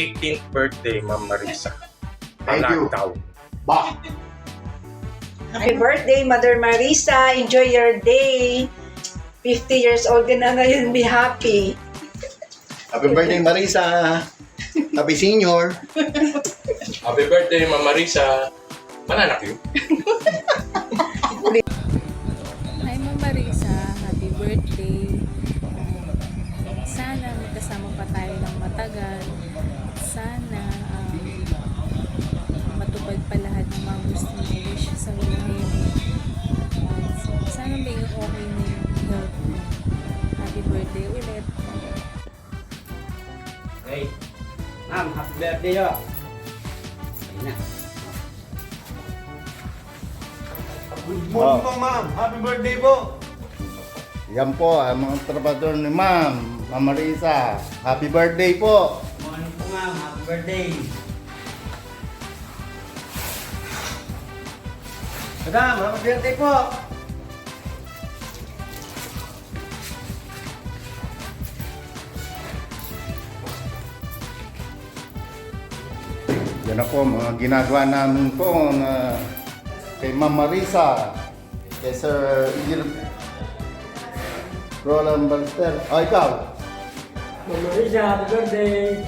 18th birthday, Ma'am Marisa. Thank you. Panagtaw. Bah! Happy birthday, Mother Marisa. Enjoy your day. 50 years old ka na ngayon. Be happy. Happy birthday, Marisa! Happy senior! Happy birthday, Ma'am Marisa. Mananak yun. Hi Ma'am Marisa, happy birthday. Sana magkasama pa tayo ng matagal. Sana matupad pa lahat ng mga gusto mo wish sa buhay mo. Sana may okay na yung health mo. Happy birthday ulit. Hey, ma'am, happy birthday yo. Ayun na. Good morning po, ma'am. Happy birthday po. Yan po, ang mga trabador ni Ma'am Marisa. Happy birthday po! Morning po, ma'am. Happy birthday. Madam, happy birthday po. Yan na po, mga ginagawa namin po na kay Ma'am Marisa, kay Sir Igil Roland Balster. O, ikaw? Ma'am Marisa, happy birthday.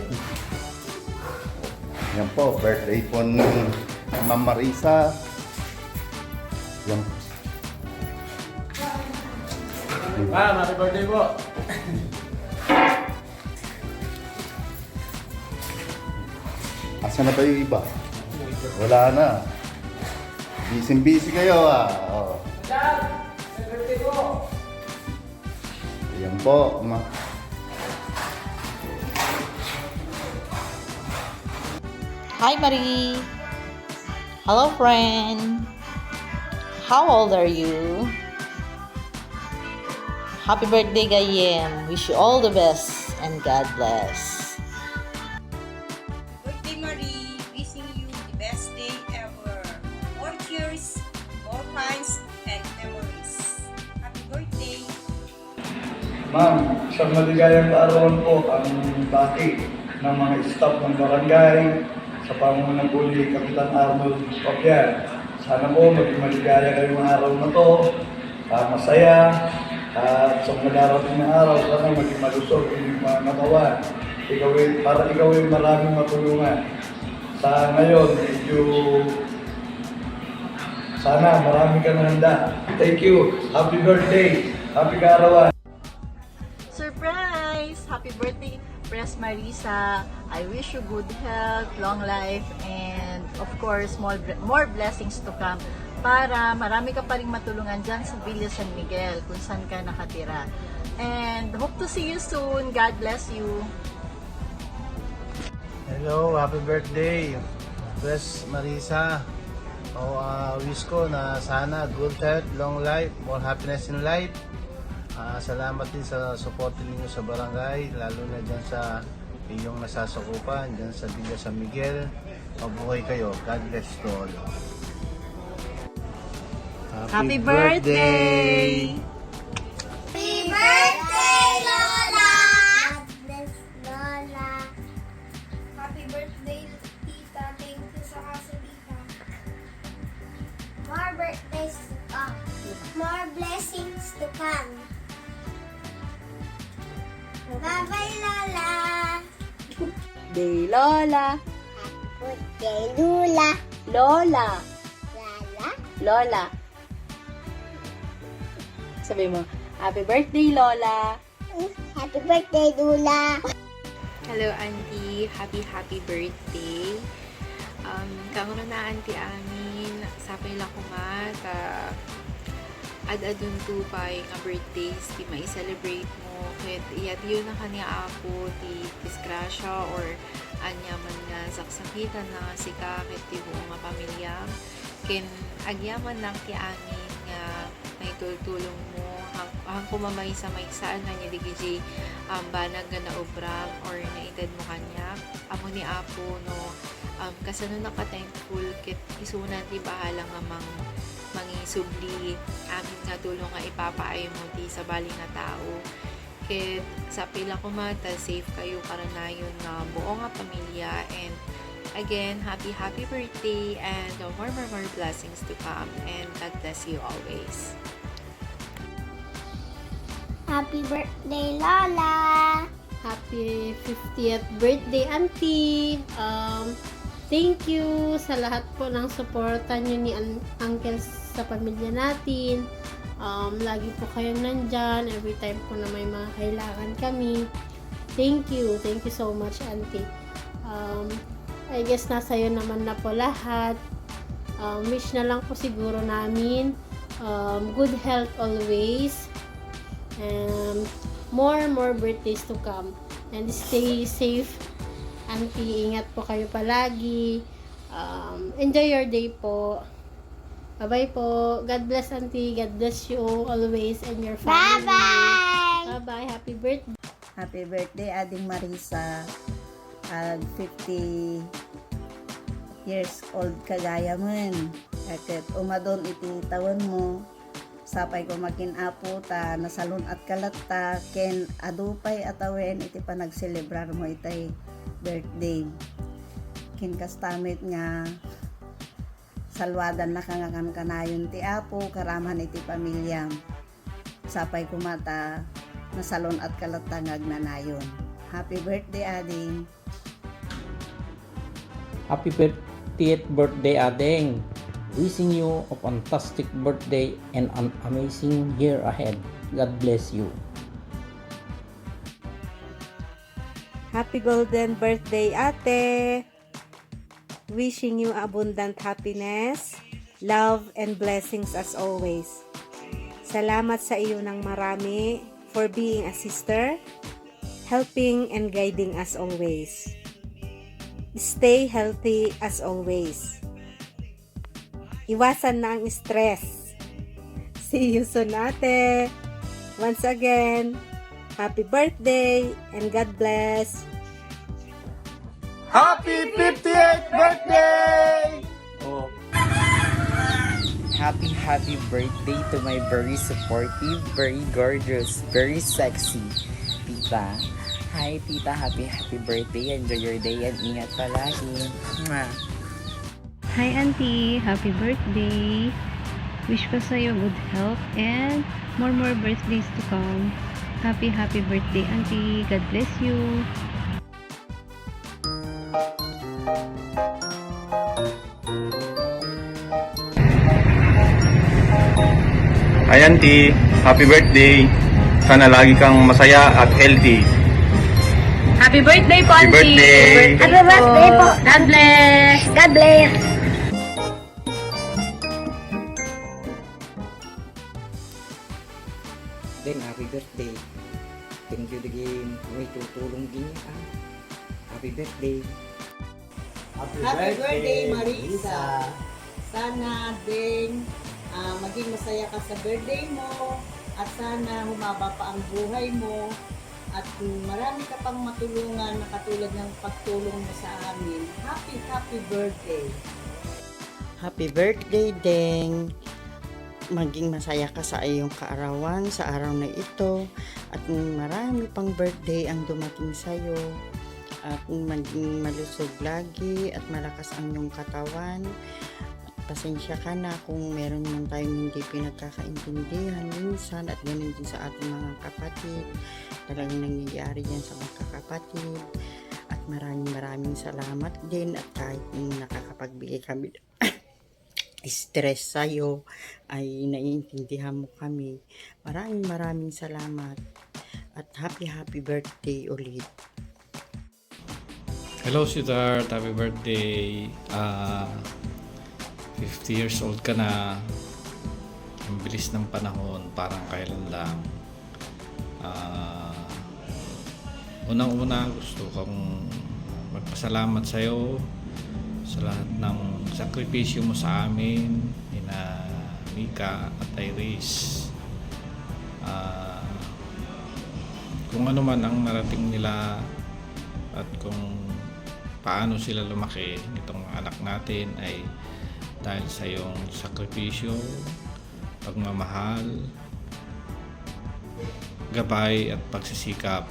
Yan po, birthday po ng Ma'am Marisa. Yan. Ma'am, happy birthday po. Asa na ba yung iba? Wala na. Busy kayo ah. Oh. Yan po. Hi, Marie. Hello, friend. How old are you? Happy birthday, Gayem. Wish you all the best and God bless. Birthday Marie, wishing you the best day ever. More cheers, more fans, and memories. Happy birthday! Ma'am, isang maligayang kaarawan po ang bati ng mga staff ng barangay sa pamumuno po ni Kapitan Arnold Papian. Sana po maging maligaya kayong araw na to, masaya, at sa mga darating na araw, sana maging malusog yung mga katawan. Para ikaw ay maraming matulungan. Sa ngayon, medyo sana marami ka na handa. Thank you. Happy birthday. Happy kaarawan. Surprise! Happy birthday, Pres Marisa. I wish you good health, long life, and of course, more blessings to come para marami ka pa rin matulungan dyan sa Villa San Miguel kung saan ka nakatira. And hope to see you soon. God bless you. Hello, happy birthday, Pres Marisa. Wish ko na sana good health, long life, more happiness in life. Salamat din sa support ninyo sa barangay, lalo na dyan sa iyong nasasakupan, dyan sa Villa San Miguel. Mabuhay kayo. God bless to all. Happy birthday! Happy birthday, Lola! God bless Lola. Happy birthday, Tita. Thank you sa kasalita. More birthdays to come. More blessings to come. Bye-bye, Lola. Day Lola! Happy birthday, Lola. Lola! Lola. Lola! Sabi mo, happy birthday, Lola! Happy birthday, Lola. Hello Auntie, happy birthday. Kamuno na Auntie amin, sapay lang kumat, ad-adun to pa nga birthdays, di mai-celebrate mo, kahit iyat yun ang kanya ako, di disgrasya or anya man nga saksakitan na sika, kahit di nga pamilya, kin agyaman lang ti amin nga may tulong mo, hang kumamay sa may saan na niya digiji banag nga naobram or naitad mo kanya, amo ni Apo no, kasano naka-thankful kit isunan ti bahala nga mangisubli amin nga tulong nga ipapaay mo ti sa bali nga tao Ket sa pila ko mata, safe kayo karanayon na buo nga pamilya. And again, happy birthday and more blessings to come. And God bless you always. Happy birthday, Lola! Happy 50th birthday, Auntie! Thank you sa lahat po ng suporta nyo ni Uncle sa pamilya natin. Lagi po kayong nandyan. Every time po na may mga kailangan kami. Thank you so much, Auntie. I guess nasa iyo naman na po lahat. Wish na lang po siguro namin good health always. And more birthdays to come. And stay safe, Auntie. Ingat po kayo palagi. Enjoy your day po. Bye-bye po. God bless, Auntie. God bless you always and your family. Bye-bye! Bye-bye. Happy birthday. Happy birthday, Ading Marisa. 50 years old kagaya man. Kakit umadon iti tawon mo. Sapay ko makinapo ta, nasalon at kalata, ken adupay atawen iti panagselebrar mo itay birthday. Ken kastamit nga salwadan na kangakan kanayon ti apo, karaman iti pamilya. Sapay ko mata, nasalon at kalata ngagnanayon. Happy birthday, Ading! Happy 50th birthday, Ading. Wishing you a fantastic birthday and an amazing year ahead. God bless you. Happy golden birthday, Ate! Wishing you abundant happiness, love, and blessings as always. Salamat sa iyo ng marami for being a sister, helping and guiding as always. Stay healthy as always. Iwasan na ang stress. See you soon, Ate! Once again, happy birthday and God bless! Happy 58th birthday! Oh. Happy birthday to my very supportive, very gorgeous, very sexy tita. Hi tita, happy birthday. Enjoy your day and ingat palagi. Mwah. Hi Auntie, happy birthday. Wish ko sa'yo good health and more birthdays to come. Happy birthday Auntie. God bless you. Hi Auntie, happy birthday. Sana lagi kang masaya at healthy. Happy birthday po, Happy Auntie. birthday. Happy birthday po! God bless. God bless! Then happy birthday. Thank you again. May tutulong din niya. Happy birthday. Happy birthday, Marisa! Sana din maging masaya ka sa birthday mo at sana humaba pa ang buhay mo at marami ka pang matulungan na katulad ng pagtulong mo sa amin. Happy birthday! Happy birthday, Deng! Maging masaya ka sa iyong kaarawan sa araw na ito at marami pang birthday ang dumating sa'yo at maging malusog lagi at malakas ang iyong katawan. Pasensya ka na kung meron man tayong hindi pinagkakaintindihan minsan at ganun din sa ating mga kapatid. Talagang nangyayari yan sa mga kapatid. At maraming salamat din at kahit nakakapagbigay kami stress sa'yo ay naiintindihan mo kami. Maraming salamat at happy birthday ulit. Hello sweetheart, happy birthday. 50 years old ka na. Ang bilis ng panahon, parang kailan lang. Unang-una gusto kong magpasalamat sa'yo sa lahat ng sakripisyo mo sa amin, nina Mika at Iris. Kung ano man ang narating nila at kung paano sila lumaki nitong anak natin ay dahil sa iyong sakripisyo, pagmamahal, gabay at pagsisikap.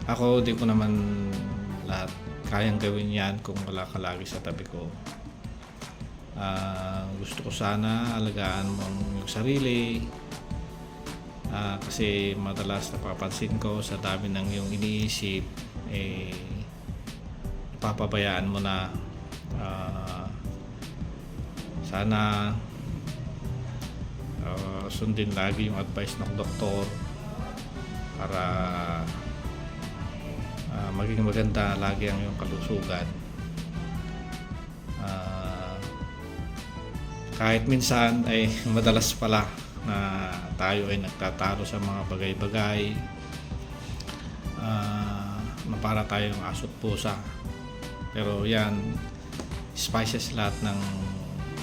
Ako, di ko naman lahat kayang gawin yan kung wala ka lagi sa tabi ko. Gusto ko sana alagaan mo yung sarili, kasi madalas napapansin ko sa dami ng iyong iniisip, napapabayaan mo na. Sana sundin lagi yung advice ng doktor para maging maganda lagi ang iyong kalusugan. Kahit minsan ay madalas pala na tayo ay nagtatalo sa mga bagay-bagay, na para tayong aso't pusa. Pero yan, spices lahat ng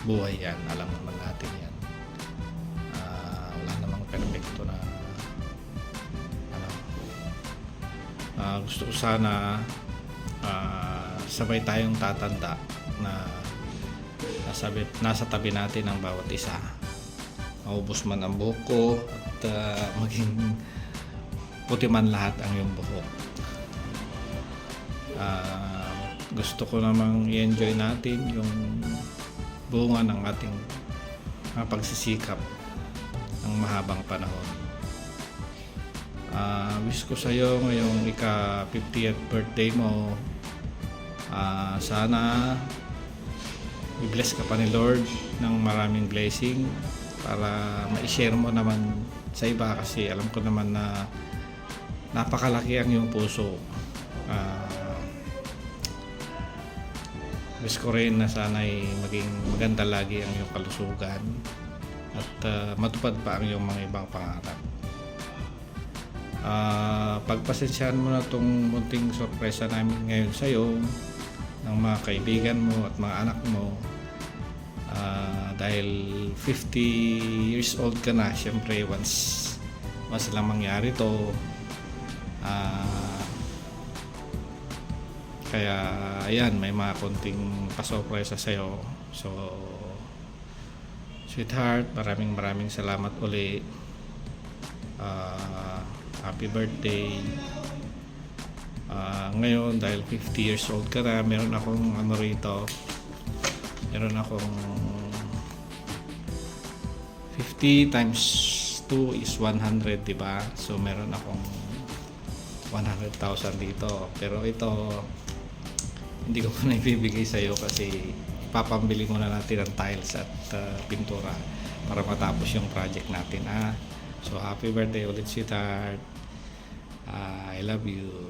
buhay yan. Alam naman natin yan. Wala namang perfecto na gusto ko sana sabay tayong tatanda na nasa tabi natin ang bawat isa. Maubos man ang buhok ko at maging puti man lahat ang iyong buhok. Gusto ko namang i-enjoy natin yung bunga ng ating pagsisikap ng mahabang panahon. Wish ko sa iyo ngayong ika-50th birthday mo, sana i-bless ka pa ni Lord ng maraming blessing para ma-share mo naman sa iba, kasi alam ko naman na napakalaki ang iyong puso. Wish ko rin na sana'y maging maganda lagi ang iyong kalusugan at matupad pa ang iyong mga ibang pangarap. Pagpasensyahan mo na itong munting sorpresa namin ngayon sa iyo ng mga kaibigan mo at mga anak mo, dahil 50 years old ka na. Syempre once lang mangyari to, kaya ayan, may mga konting pasorpresa sa iyo. So sweetheart, maraming salamat uli. Happy birthday. Ngayon dahil 50 years old ka na, meron akong meron akong 50 times 2 is 100, diba? So meron akong 100,000 dito, pero ito hindi ko pa na ibibigay sa iyo kasi papambili muna natin ng tiles at pintura para matapos yung project natin. So happy birthday ulit, sweetheart. I love you.